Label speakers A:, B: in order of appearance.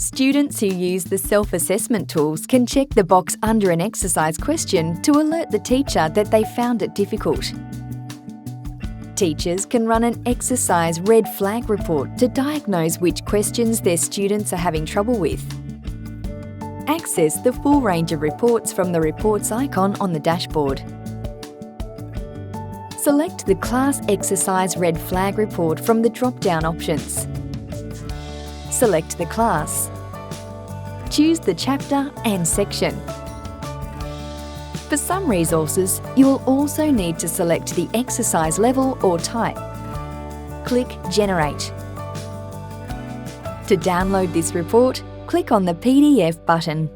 A: Students who use the self-assessment tools can check the box under an exercise question to alert the teacher that they found it difficult. Teachers can run an exercise red flag report to diagnose which questions their students are having trouble with. Access the full range of reports from the Reports icon on the dashboard. Select the Class Exercise Red Flag report from the drop-down options. Select the class. Choose the chapter and section. For some resources, you will also need to select the exercise level or type. Click Generate. To download this report, click on the PDF button.